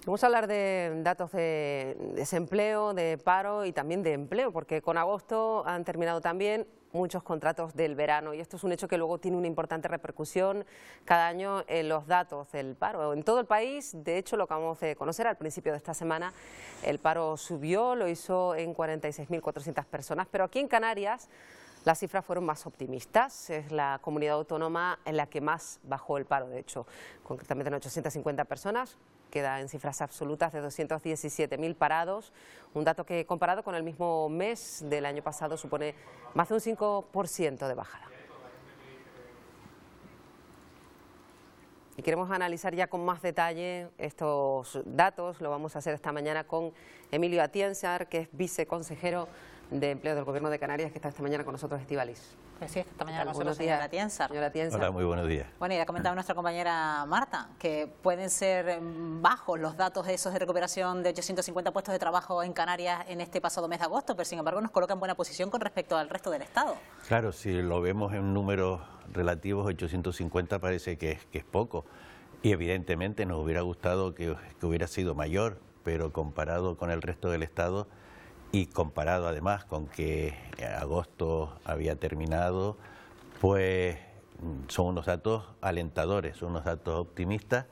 Vamos a hablar de datos de desempleo, de paro y también de empleo, porque con agosto han terminado también muchos contratos del verano y esto es un hecho que luego tiene una importante repercusión cada año en los datos del paro. En todo el país, de hecho, lo acabamos de conocer al principio de esta semana, el paro subió, lo hizo en 46.400 personas, pero aquí en Canarias las cifras fueron más optimistas. Es la comunidad autónoma en la que más bajó el paro, de hecho, concretamente en 850 personas. Queda en cifras absolutas de 217.000 parados, un dato que comparado con el mismo mes del año pasado supone más de un 5% de bajada. Y queremos analizar ya con más detalle estos datos, lo vamos a hacer esta mañana con Emilio Atienzar, que es viceconsejero de Empleo del Gobierno de Canarias, que está esta mañana con nosotros, Estíbaliz. Pues sí, esta mañana con Buenos nosotros, días, señora Atienzar. Hola, muy buenos días. Bueno, y ha comentado nuestra compañera Marta que pueden ser bajos los datos esos de recuperación de 850 puestos de trabajo en Canarias en este pasado mes de agosto, pero sin embargo nos coloca en buena posición con respecto al resto del Estado. Claro, si lo vemos en números relativos, 850 parece que es poco y evidentemente nos hubiera gustado que hubiera sido mayor, pero comparado con el resto del Estado y comparado además con que agosto había terminado, pues son unos datos alentadores, son unos datos optimistas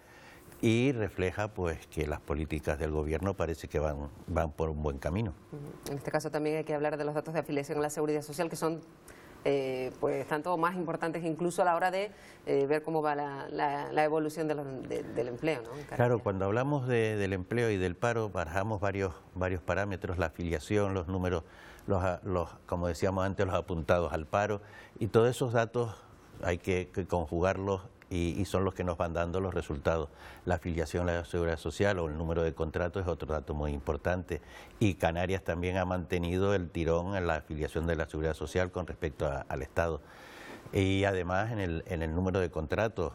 y refleja pues que las políticas del gobierno parece que van por un buen camino. En este caso también hay que hablar de los datos de afiliación a la Seguridad Social, que son pues tanto más importantes incluso a la hora de ver cómo va la evolución del empleo, ¿no? Claro, cuando hablamos del empleo y del paro, barajamos varios parámetros, la afiliación, los números, como decíamos antes, los apuntados al paro, y todos esos datos hay que conjugarlos y son los que nos van dando los resultados. La afiliación a la Seguridad Social o el número de contratos es otro dato muy importante, y Canarias también ha mantenido el tirón en la afiliación de la Seguridad Social con respecto al Estado. Y además en el número de contratos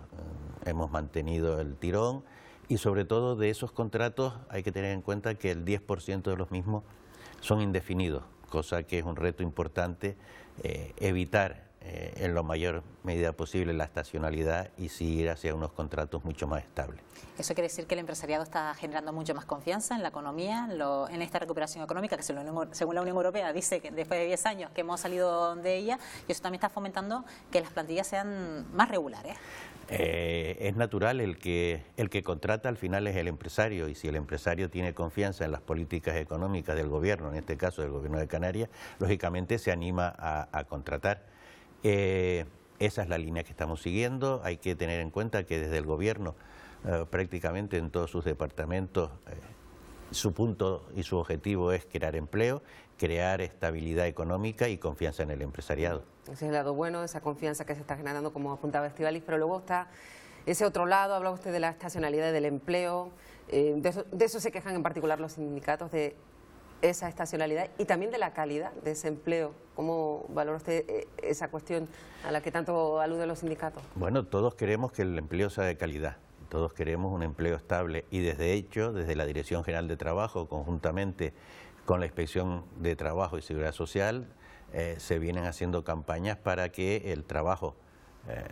hemos mantenido el tirón, y sobre todo de esos contratos hay que tener en cuenta que el 10% de los mismos son indefinidos, cosa que es un reto importante, evitar en la mayor medida posible la estacionalidad y sí ir hacia unos contratos mucho más estables. ¿Eso quiere decir que el empresariado está generando mucho más confianza en la economía, en esta recuperación económica que según la Unión Europea dice que después de 10 años que hemos salido de ella, y eso también está fomentando que las plantillas sean más regulares? Es natural, el que contrata al final es el empresario, y si el empresario tiene confianza en las políticas económicas del gobierno, en este caso del gobierno de Canarias, lógicamente se anima a contratar. Esa es la línea que estamos siguiendo. Hay que tener en cuenta que desde el gobierno prácticamente en todos sus departamentos su punto y su objetivo es crear empleo, crear estabilidad económica y confianza en el empresariado. Ese es el lado bueno, esa confianza que se está generando, como apuntaba Estíbaliz, pero luego está ese otro lado. Hablaba usted de la estacionalidad del empleo, de eso se quejan en particular los sindicatos, de esa estacionalidad y también de la calidad de ese empleo. ¿Cómo valora usted esa cuestión a la que tanto aluden los sindicatos? Bueno, todos queremos que el empleo sea de calidad, todos queremos un empleo estable, y desde la Dirección General de Trabajo, conjuntamente con la Inspección de Trabajo y Seguridad Social, se vienen haciendo campañas para que el trabajo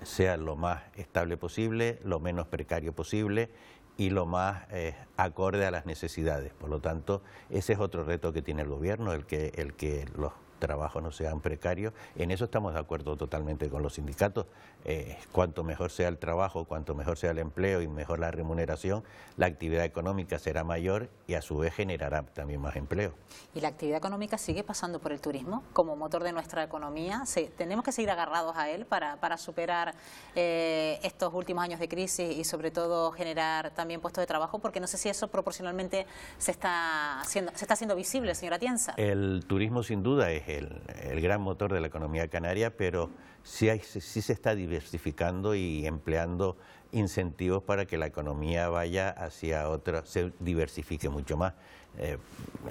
sea lo más estable posible, lo menos precario posible y lo más acorde a las necesidades. Por lo tanto, ese es otro reto que tiene el gobierno, el que los trabajos no sean precarios. En eso estamos de acuerdo totalmente con los sindicatos. Cuanto mejor sea el trabajo, cuanto mejor sea el empleo y mejor la remuneración, la actividad económica será mayor y a su vez generará también más empleo. ¿Y la actividad económica sigue pasando por el turismo como motor de nuestra economía? ¿Tenemos que seguir agarrados a él para superar estos últimos años de crisis y sobre todo generar también puestos de trabajo? Porque no sé si eso proporcionalmente se está haciendo visible, señora Atienzar. El turismo sin duda es el gran motor de la economía canaria, pero sí se está diversificando y empleando incentivos para que la economía vaya hacia otra, se diversifique mucho más.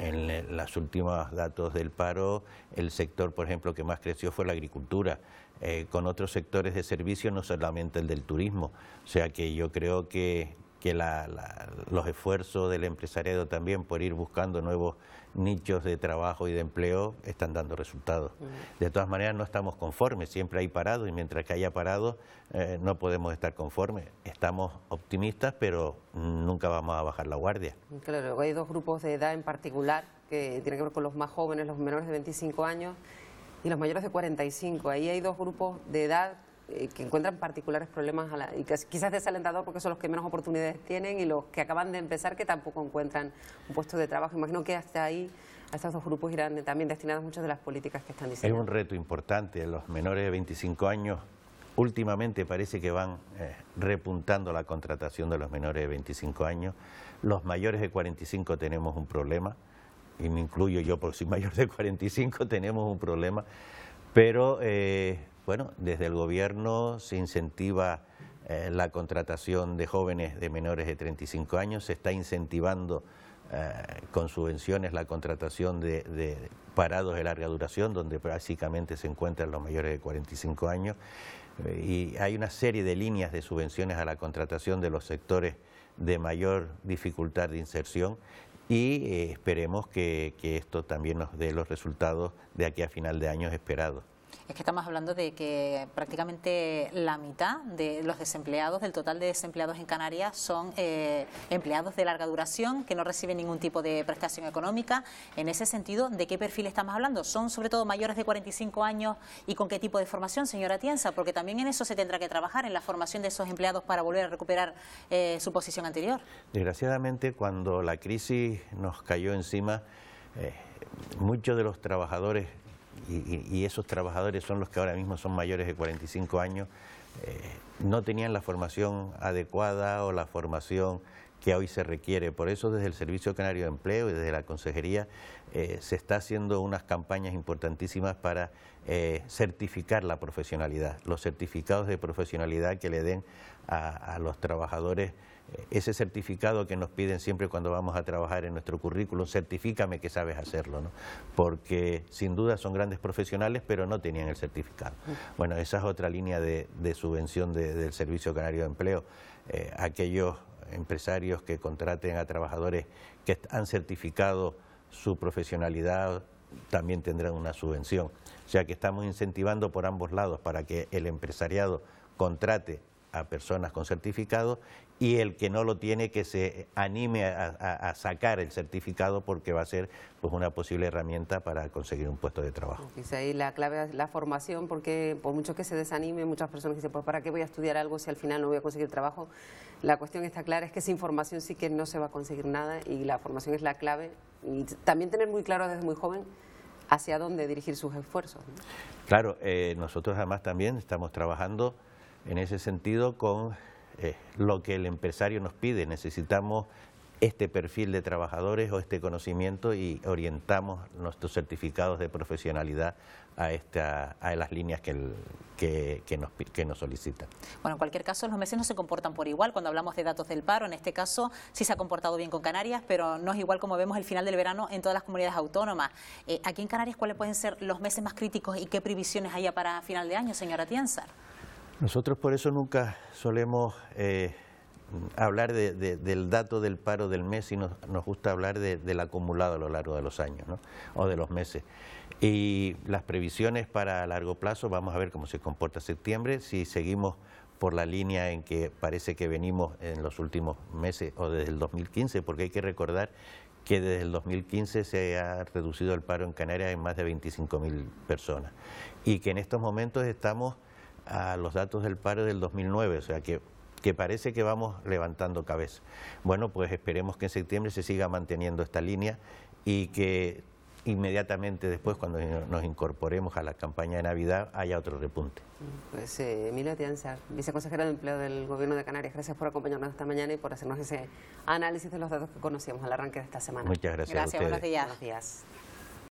En los últimos datos del paro, el sector, por ejemplo, que más creció fue la agricultura, con otros sectores de servicio, no solamente el del turismo. O sea que yo creo que los esfuerzos del empresariado también por ir buscando nuevos nichos de trabajo y de empleo están dando resultados. De todas maneras no estamos conformes, siempre hay parados y mientras que haya parados no podemos estar conformes. Estamos optimistas, pero nunca vamos a bajar la guardia. Claro, hay dos grupos de edad en particular que tienen que ver con los más jóvenes, los menores de 25 años y los mayores de 45. Ahí hay dos grupos de edad que encuentran particulares problemas y que quizás desalentador porque son los que menos oportunidades tienen y los que acaban de empezar que tampoco encuentran un puesto de trabajo. Imagino que hasta ahí, a estos dos grupos irán también destinadas muchas de las políticas que están diseñando. Es un reto importante. Los menores de 25 años últimamente parece que van repuntando la contratación de los menores de 25 años. Los mayores de 45 tenemos un problema, y me incluyo yo porque soy mayor de 45, tenemos un problema, pero bueno, desde el gobierno se incentiva la contratación de jóvenes de menores de 35 años, se está incentivando con subvenciones la contratación de parados de larga duración, donde básicamente se encuentran los mayores de 45 años, y hay una serie de líneas de subvenciones a la contratación de los sectores de mayor dificultad de inserción, y esperemos que esto también nos dé los resultados de aquí a final de año esperados. Es que estamos hablando de que prácticamente la mitad de los desempleados, del total de desempleados en Canarias, son empleados de larga duración que no reciben ningún tipo de prestación económica. En ese sentido, ¿de qué perfil estamos hablando? ¿Son sobre todo mayores de 45 años y con qué tipo de formación, señora Atienza? Porque también en eso se tendrá que trabajar, en la formación de esos empleados para volver a recuperar su posición anterior. Desgraciadamente, cuando la crisis nos cayó encima, muchos de los trabajadores, y esos trabajadores son los que ahora mismo son mayores de 45 años, no tenían la formación adecuada o la formación que hoy se requiere. Por eso desde el Servicio Canario de Empleo y desde la Consejería se está haciendo unas campañas importantísimas para certificar la profesionalidad, los certificados de profesionalidad que le den a los trabajadores ese certificado que nos piden siempre cuando vamos a trabajar en nuestro currículum, certifícame que sabes hacerlo, ¿no? Porque sin duda son grandes profesionales, pero no tenían el certificado. Bueno, esa es otra línea de subvención del Servicio Canario de Empleo. Aquellos empresarios que contraten a trabajadores que han certificado su profesionalidad también tendrán una subvención. O sea que estamos incentivando por ambos lados para que el empresariado contrate a personas con certificado y el que no lo tiene que se anime a sacar el certificado porque va a ser pues una posible herramienta para conseguir un puesto de trabajo. Dice ahí la clave es la formación, porque por mucho que se desanime, muchas personas dicen, pues ¿para qué voy a estudiar algo si al final no voy a conseguir trabajo? La cuestión está clara, es que sin formación sí que no se va a conseguir nada y la formación es la clave y también tener muy claro desde muy joven hacia dónde dirigir sus esfuerzos, ¿no? Claro, nosotros además también estamos trabajando en ese sentido con lo que el empresario nos pide. Necesitamos este perfil de trabajadores o este conocimiento y orientamos nuestros certificados de profesionalidad a las líneas que nos solicitan. Bueno, en cualquier caso, los meses no se comportan por igual. Cuando hablamos de datos del paro, en este caso sí se ha comportado bien con Canarias, pero no es igual como vemos el final del verano en todas las comunidades autónomas. Aquí en Canarias, ¿cuáles pueden ser los meses más críticos y qué previsiones haya para final de año, señora Atienza? Nosotros por eso nunca solemos hablar del dato del paro del mes y nos gusta hablar del acumulado a lo largo de los años, ¿no? O de los meses. Y las previsiones para largo plazo, vamos a ver cómo se comporta septiembre, si seguimos por la línea en que parece que venimos en los últimos meses o desde el 2015, porque hay que recordar que desde el 2015 se ha reducido el paro en Canarias en más de 25.000 personas y que en estos momentos estamos a los datos del paro del 2009, o sea que parece que vamos levantando cabeza. Bueno, pues esperemos que en septiembre se siga manteniendo esta línea y que inmediatamente después, cuando nos incorporemos a la campaña de Navidad, haya otro repunte. Pues Emilio Atienza, viceconsejero de Empleo del Gobierno de Canarias, gracias por acompañarnos esta mañana y por hacernos ese análisis de los datos que conocíamos al arranque de esta semana. Muchas gracias a ustedes. Buenos días. Buenos días.